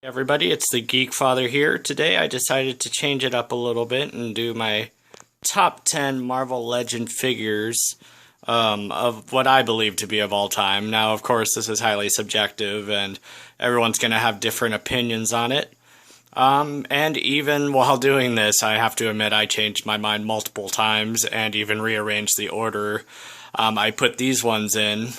Everybody, it's the Geekfather here. Today I decided to change it up a little bit and do my top 10 Marvel Legend figures of what I believe to be of all time. Now, of course, this is highly subjective and everyone's going to have different opinions on it. And even while doing this, I have to admit I changed my mind multiple times and even rearranged the order I put these ones in.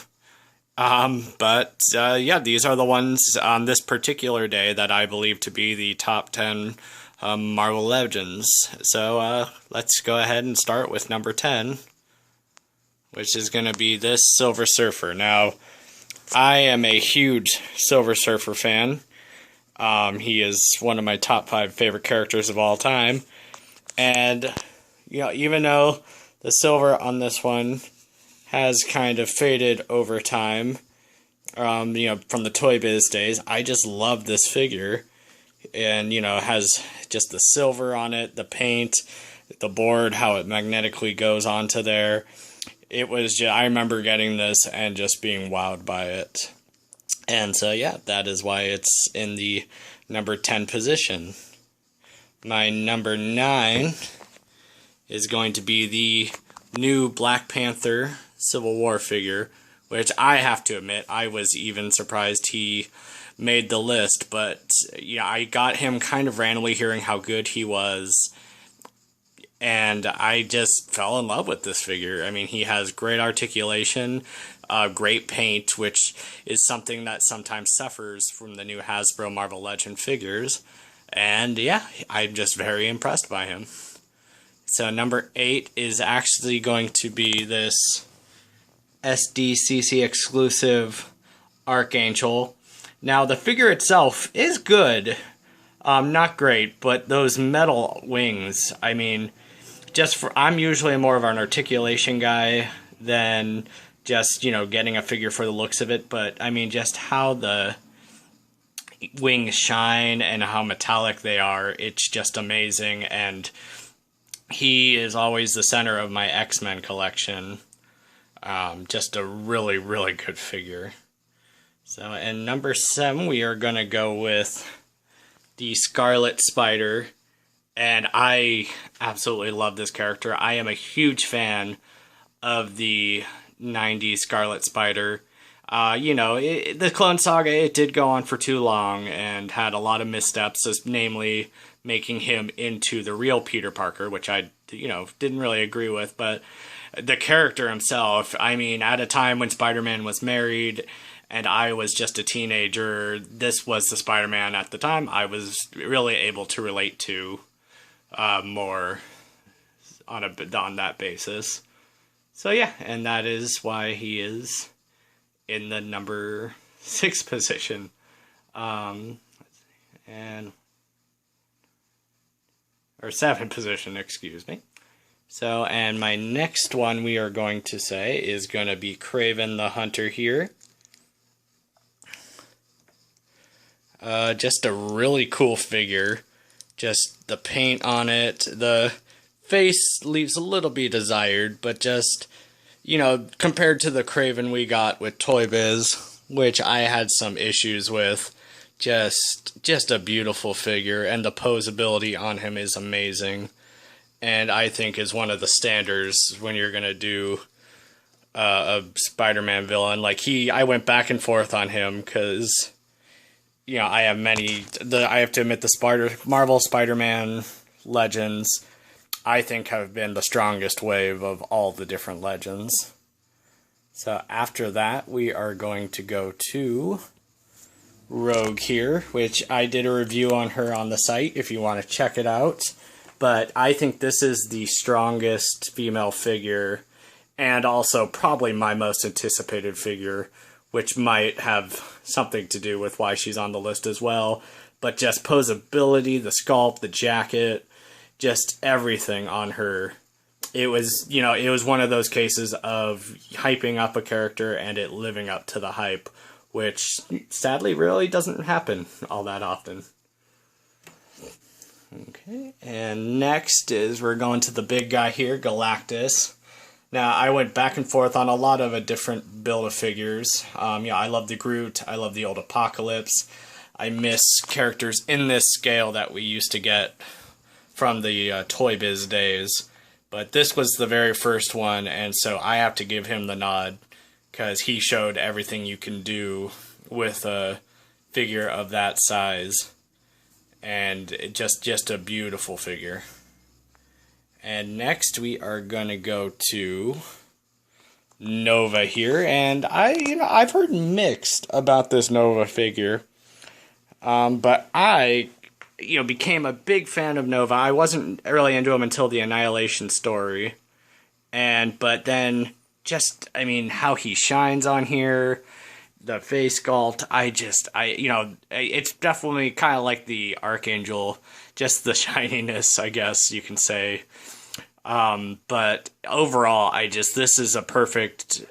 Yeah, these are the ones on this particular day that I believe to be the top 10 Marvel Legends. So let's go ahead and start with number 10, which is going to be this Silver Surfer. Now, I am a huge Silver Surfer fan. He is one of my top 5 favorite characters of all time. And, you know, even though the silver on this one has kind of faded over time, from the Toy Biz days, I just love this figure. And, it has just the silver on it, the paint, the board, how it magnetically goes onto there. It was just, I remember getting this and just being wowed by it. And so, yeah, that is why it's in the number 10 position. My number 9 is going to be the new Black Panther Civil War figure, which I have to admit, I was even surprised he made the list. But, yeah, I got him kind of randomly hearing how good he was, and I just fell in love with this figure. I mean, he has great articulation, great paint, which is something that sometimes suffers from the new Hasbro Marvel Legend figures. And yeah, I'm just very impressed by him. So number 8 is actually going to be this SDCC exclusive Archangel. Now, the figure itself is good. Not great, but those metal wings, I mean, I'm usually more of an articulation guy than just, getting a figure for the looks of it. But, I mean, just how the wings shine and how metallic they are, it's just amazing. And he is always the center of my X-Men collection. Just a really, really good figure. So, in number 7, we are going to go with the Scarlet Spider. And I absolutely love this character. I am a huge fan of the 90s Scarlet Spider. The Clone Saga, it did go on for too long and had a lot of missteps, namely making him into the real Peter Parker, which I, didn't really agree with. But the character himself, I mean, at a time when Spider-Man was married and I was just a teenager, this was the Spider-Man at the time I was really able to relate to more on that basis. So yeah, and that is why he is in the number 6 position. Or 7 position, excuse me. So, and my next one we are going to say is going to be Kraven the Hunter here. Just a really cool figure. Just the paint on it, the face leaves a little bit desired, but just, compared to the Kraven we got with Toy Biz, which I had some issues with, just a beautiful figure, and the posability on him is amazing, and I think is one of the standards when you're going to do a Spider-Man villain. I went back and forth on him, because I have I have to admit the Marvel Spider-Man Legends, I think, have been the strongest wave of all the different Legends. So after that, we are going to go to Rogue here, which I did a review on her on the site if you want to check it out. But I think this is the strongest female figure, and also probably my most anticipated figure, which might have something to do with why she's on the list as well. But just posability, the sculpt, the jacket, just everything on her. It was, it was one of those cases of hyping up a character and it living up to the hype, which sadly really doesn't happen all that often. Okay, and next we're going to the big guy here, Galactus. Now, I went back and forth on a lot of a different build of figures. I love the Groot, I love the old Apocalypse. I miss characters in this scale that we used to get from the Toy Biz days. But this was the very first one, and so I have to give him the nod, because he showed everything you can do with a figure of that size. And just a beautiful figure. And next we are going to go to Nova here, and I've heard mixed about this Nova figure. But I became a big fan of Nova. I wasn't really into him until the Annihilation story. But then how he shines on here, the face sculpt, it's definitely kind of like the Archangel, just the shininess, I guess you can say. But overall, this is a perfect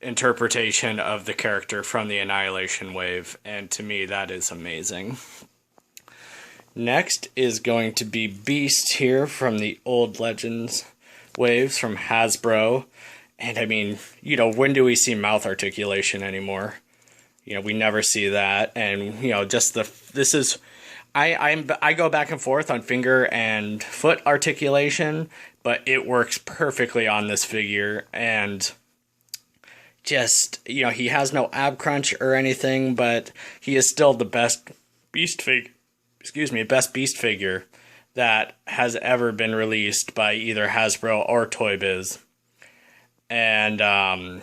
interpretation of the character from the Annihilation wave, and to me, that is amazing. Next is going to be Beast here from the old Legends waves from Hasbro. And when do we see mouth articulation anymore? We never see that. And, I go back and forth on finger and foot articulation, but it works perfectly on this figure. And he has no ab crunch or anything, but he is still the best beast figure that has ever been released by either Hasbro or Toy Biz. And, I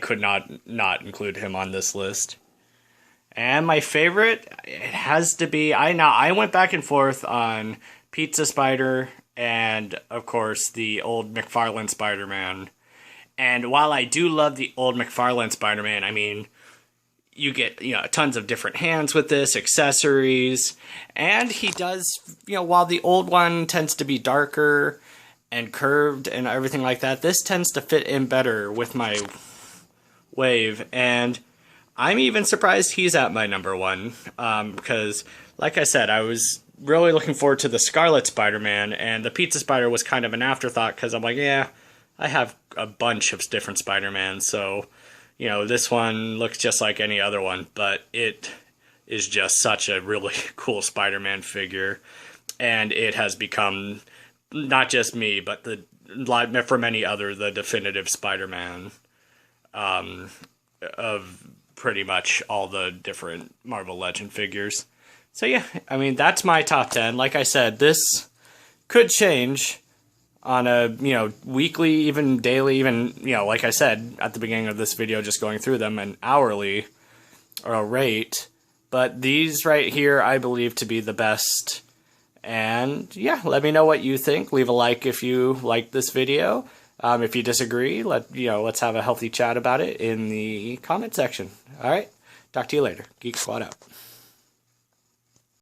could not include him on this list. And my favorite, it has to be, I went back and forth on Pizza Spider and, of course, the old McFarlane Spider-Man. And while I do love the old McFarlane Spider-Man, you get, tons of different hands with this, accessories, and he does, while the old one tends to be darker and curved and everything like that, this tends to fit in better with my wave, and I'm even surprised he's at my number one, because, like I said, I was really looking forward to the Scarlet Spider-Man, and the Pizza Spider was kind of an afterthought, because I'm like, yeah, I have a bunch of different Spider-Mans, so, this one looks just like any other one, but it is just such a really cool Spider-Man figure, and it has become, not just me, but for many other, the definitive Spider-Man of pretty much all the different Marvel Legend figures. So yeah, that's my top 10. Like I said, this could change on a, weekly, even daily, even, like I said at the beginning of this video, just going through them, an hourly or a rate. But these right here, I believe to be the best. And yeah, let me know what you think. Leave a like if you like this video. If you disagree, let's have a healthy chat about it in the comment section. All right, talk to you later. Geek Squad out.